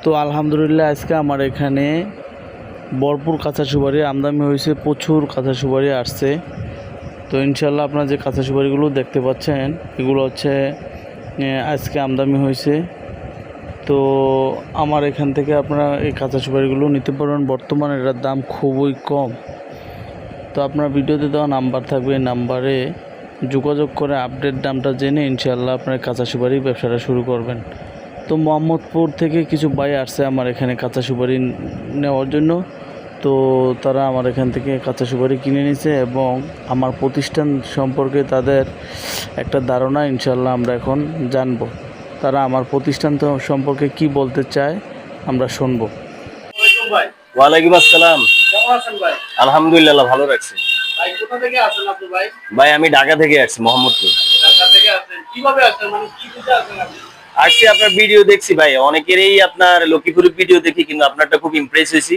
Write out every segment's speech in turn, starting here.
তো আলহামদুলিল্লাহ আজকে আমার এখানে ভরপুর কাঁচা সুপারি আমদানি হয়েছে, প্রচুর কাঁচা সুপারি আসছে। তো ইনশাল্লাহ আপনারা যে কাঁচা সুপারিগুলো দেখতে পাচ্ছেন এগুলো হচ্ছে আজকে আমদানি হয়েছে। তো আমার এখান থেকে আপনারা এই কাঁচা সুপারিগুলো নিতে পারবেন। বর্তমানে এটার দাম খুবই কম। তো আপনার ভিডিওতে দেওয়া নাম্বার থাকবে, এই নাম্বারে যোগাযোগ করে আপডেট দামটা জেনে ইনশাল্লাহ আপনার কাঁচা সুপারি ব্যবসাটা শুরু করবেন। তো মোহাম্মদপুর থেকে কিছু ভাই আসছে আমার এখানে কাঁচা সুপারি নেওয়ার জন্য। তো তারা আমার এখান থেকে কাঁচা সুপারি কিনে নিয়েছে এবং আমার প্রতিষ্ঠান সম্পর্কে তাদের একটা ধারণা ইনশাল্লাহ আমরা এখন জানব। তারা আমার প্রতিষ্ঠান সম্পর্কে কি বলতে চায় আমরা শুনব। ওয়ালাইকুম আসসালাম। কেমন আছেন ভাই? আলহামদুলিল্লাহ, ভালো রাখছি। ভাই কোথা থেকে আসেন আপনি ভাই? ভাই আমি ঢাকা থেকে আসছি, মোহাম্মদপুর। ঢাকা থেকে আসেন। কিভাবে আসেন, মানে কি বুঝে আসেন আপনি? আসছি, আপনার ভিডিও দেখছি ভাই, অনেকেরই আপনার লক্ষ্মীপুরের ভিডিও দেখি, কিন্তু আপনারটা খুব ইমপ্রেস হয়েছি।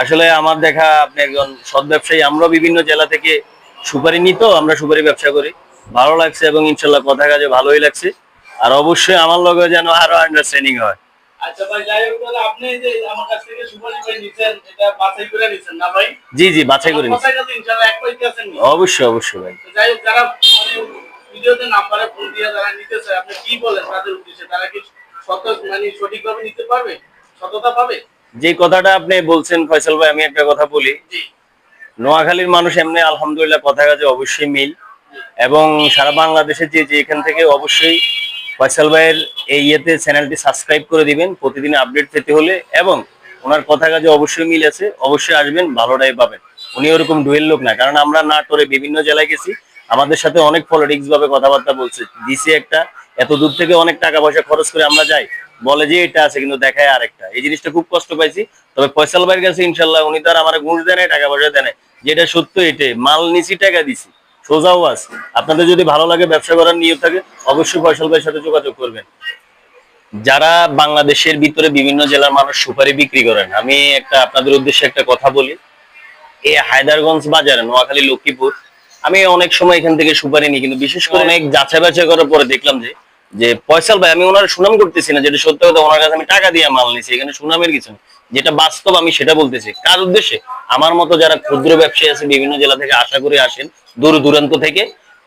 আসলে আমার দেখা আপনি একজন সৎ ব্যবসায়ী। আমরা বিভিন্ন জেলা থেকে সুপারি নিত, আমরা সুপারি ব্যবসা করি। ভালো লাগছে এবং ইনশাল্লাহ কথা কাজে ভালোই লাগছে। আর অবশ্যই আমার লগে যেন আরো আন্ডারস্ট্যান্ডিং হয়। আচ্ছা ভাই, যাই হোক, তাহলে আপনি যে আমার কাছ থেকে সুপারি ভাই নিছেন, এটা বাছাই করে নিছেন না ভাই? জি জি, বাছাই করে নিচ্ছি। বাছাই করে ইনশাআল্লাহ এক পাইতে আছেন নি? অবশ্যই অবশ্যই ভাই। তো যাই হোক, যারা মানে ভিডিওতে নাম্বারে ফোন দিয়ে যারা নিতেছে, আপনি কি বলেন তাদের উদ্দেশ্যে? তারা কি মানে সঠিকভাবে নিতে পারবে, সততা পাবে? যে কথাটা আপনি বলছেন ফয়সাল ভাই, আমি একটা কথা বলি। নোয়াখালীর মানুষ এমনি আলহামদুলিল্লাহ কথা কাজে অবশ্যই মিল, এবং সারা বাংলাদেশে যে এখান থেকে অবশ্যই ফয়সাল ভাইয়ের এই ইয়েতে চ্যানেলটি সাবস্ক্রাইব করে দিবেন প্রতিদিন আপডেট পেতে হলে। এবং ওনার কথা কাজে অবশ্যই মিল আছে, অবশ্যই আসবেন, ভালোটাই পাবেন। উনি ওরকম ডুয়েল লোক না, কারণ আমরা নাটোরে বিভিন্ন জেলায় গেছি, আমাদের সাথে অনেক পলিটিক্স ভাবে কথাবার্তা বলছে। দিছি একটা, এত দূর থেকে অনেক টাকা পয়সা খরচ করে আমরা যাই, বলে যে এটা আছে কিন্তু দেখায় আরেকটা। এই জিনিসটা খুব কষ্ট পাইছি। তবে ফয়সাল ভাইয়ের কাছে ইনশাল্লাহ উনি তার আমার ঘুষ দেয়, টাকা পয়সা দেয়, যেটা সত্য এটাই, মাল নিছি, টাকা দিছি, সোজা ওয়াজ। আপনাদের যদি ভালো লাগে, ব্যবসা করার নিয়ত থাকে, অবশ্যই ফয়সাল ভাইয়ের সাথে যোগাযোগ করবেন। যারা বাংলাদেশের ভিতরে বিভিন্ন জেলার মানুষ সুপারি বিক্রি করেন, আমি একটা আপনাদের উদ্দেশ্যে একটা কথা বলি। এই হায়দারগঞ্জ বাজারে, নোয়াখালী লক্ষ্মীপুর, আমি অনেক সময় এখান থেকে সুপারি নিই, কিন্তু বিশেষ করে অনেক যাচাই বাছাই করার পরে দেখলাম যে ফয়সাল ভাই, আমি ওনার সুনাম করতেছি না, যেটা সত্য কথা, ওনার কাছে আমি টাকা দিয়ে মাল নিছি, এখানে সুনামের কিছু নেই, যেটা বাস্তব আমি সেটা বলতেছি। কার উদ্দেশ্যে? আমার মতো যারা ক্ষুদ্র ব্যবসায়ী আছে বিভিন্ন জেলা থেকে, আশা করে আসেন দূর দূরান্ত থেকে,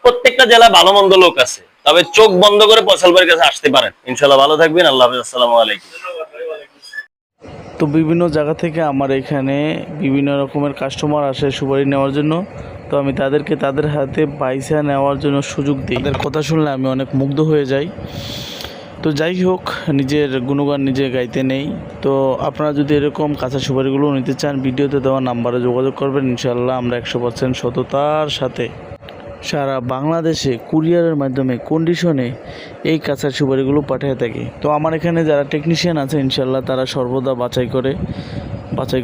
প্রত্যেকটা জেলা ভালো মন্দ লোক আছে, তবে চোখ বন্ধ করে ফয়সাল ভাইয়ের কাছে আসতে পারেন। ইনশাল্লাহ ভালো থাকবেন। আল্লাহ হাফেজ, আসসালামু আলাইকুম। তো বিভিন্ন জায়গা থেকে আমার এখানে বিভিন্ন রকমের কাস্টমার আসে সুপারি নেওয়ার জন্য। তো আমি তাদেরকে তাদের হাতে পয়সা নেওয়ার জন্য সুযোগ দিই। তাদের কথা শুনলে আমি অনেক মুগ্ধ হয়ে যাই। তো যাই হোক, নিজের গুণগান নিজে গাইতে নেই। তো আপনারা যদি এরকম কাঁচা সুপারিগুলো নিতে চান, ভিডিওতে দেওয়া নাম্বারে যোগাযোগ করবেন। ইনশাল্লাহ আমরা 100% সততার সাথে সারা বাংলাদেশে কুরিয়ারের মাধ্যমে কন্ডিশনে এই কাঁচা সুপারিগুলো পাঠিয়ে থাকি। তো আমার এখানে যারা টেকনিশিয়ান আছে ইনশাল্লাহ তারা সর্বদা বাছাই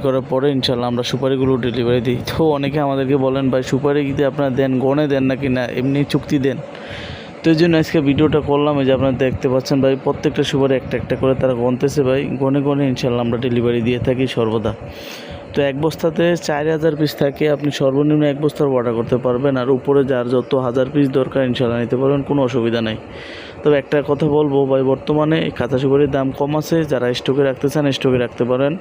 করার পরে ইনশাল্লাহ আমরা সুপারিগুলো ডেলিভারি দিই। তো অনেকে আমাদেরকে বলেন, ভাই সুপারি যদি আপনারা দেন, গনে দেন নাকি না এমনি চুক্তি দেন? তো এই জন্য আজকে ভিডিওটা করলাম। এই যে আপনারা দেখতে পাচ্ছেন ভাই, প্রত্যেকটা সুপারি একটা একটা করে তারা গনতেছে ভাই, গনে ইনশাল্লাহ আমরা ডেলিভারি দিয়ে থাকি সর্বদা। তো এক বস্তাতে 4000 পিস থাকে, আপনি সর্বনিম্ন এক বস্তার অর্ডার করতে পারবেন, আর উপরে যার যত 1000 পিস দরকার ইনশাল্লাহ নিতে পারবেন, কোনো অসুবিধা নেই। তবে একটা কথা বলবো ভাই, বর্তমানে কাঁচা সুপারির দাম কম আছে, যারা স্টকে রাখতে চান স্টকে রাখতে পারেন।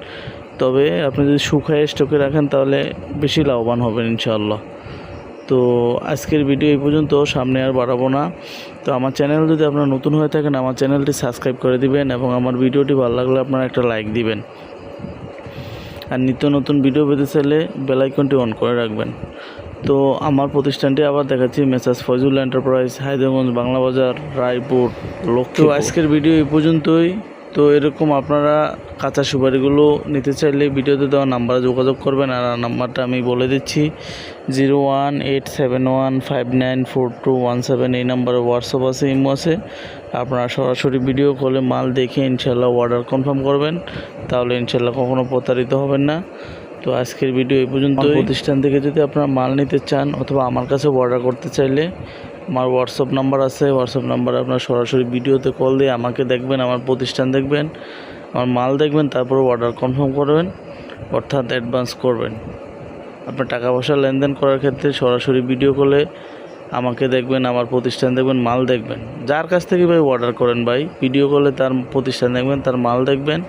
তবে আপনি যদি শুকায় স্টকে রাখেন তাহলে বেশি লাভবান হবেন ইনশাআল্লাহ। তো আজকের ভিডিও এই পর্যন্ত, সামনে আর বাড়াবো না। তো আমার চ্যানেল যদি আপনারা নতুন হয়ে থাকেন, আমার চ্যানেলটি সাবস্ক্রাইব করে দিবেন এবং আমার ভিডিওটি ভালো লাগলে আপনারা একটা লাইক দিবেন। আর নিত্য নতুন ভিডিও পেতে চাইলে বেল আইকনটি অন করে রাখবেন। তো আমার প্রতিষ্ঠানটি আবার দেখাচ্ছি, মেসাজ ফয়জুল এন্টারপ্রাইজ, হায়দারগঞ্জ, বাংলা বাজার, রায়পুর, লক্ষ্মীপুর। তো আজকের ভিডিও এই পর্যন্তই। তো এরকম আপনারা কাঁচা সুপারিগুলো নিতে চাইলে ভিডিওতে দেওয়া নাম্বারে যোগাযোগ করবেন। আর নাম্বারটা আমি বলে দিচ্ছি, 01871594217। এই নাম্বারে হোয়াটসঅ্যাপ আছে, ইমো আছে। আপনারা সরাসরি ভিডিও কলে মাল দেখে ইনশাল্লাহ অর্ডার কনফার্ম করবেন, তাহলে ইনশাল্লাহ কখনও প্রতারিত হবেন না। তো আজকের ভিডিও এই পর্যন্ত। প্রতিষ্ঠান থেকে যদি আপনারা মাল নিতে চান অথবা আমার কাছে অর্ডার করতে চাইলে আমার হোয়াটসঅ্যাপ নাম্বার আছে, হোয়াটসঅ্যাপ নাম্বারে আপনারা সরাসরি ভিডিওতে কল দিয়ে আমাকে দেখবেন, আমার প্রতিষ্ঠান দেখবেন, আমার মাল দেখবেন, তারপরে অর্ডার কনফার্ম করবেন, অর্থাৎ অ্যাডভান্স করবেন। আপনার টাকা পয়সা লেনদেন করার ক্ষেত্রে সরাসরি ভিডিও কলে আমাকে দেখবেন, আমার প্রতিষ্ঠান দেখবেন, মাল দেখবেন। যার কাছ থেকে ভাই অর্ডার করেন ভাই, ভিডিও কলে তার প্রতিষ্ঠান দেখবেন, তার মাল দেখবেন,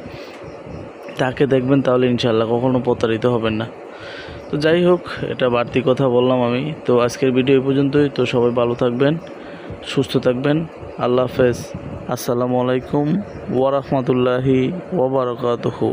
তাকে দেখবেন, তাহলে ইনশাআল্লাহ কখনো প্রতারিত হবেন না। তো যাই হোক, এটা বাড়তি কথা বললাম আমি। তো আজকের ভিডিও এই পর্যন্তই। তো সবাই ভালো থাকবেন, সুস্থ থাকবেন। আল্লাহ হাফেজ। আসসালামু আলাইকুম ওয়া রাহমাতুল্লাহি ওয়া বারাকাতুহু।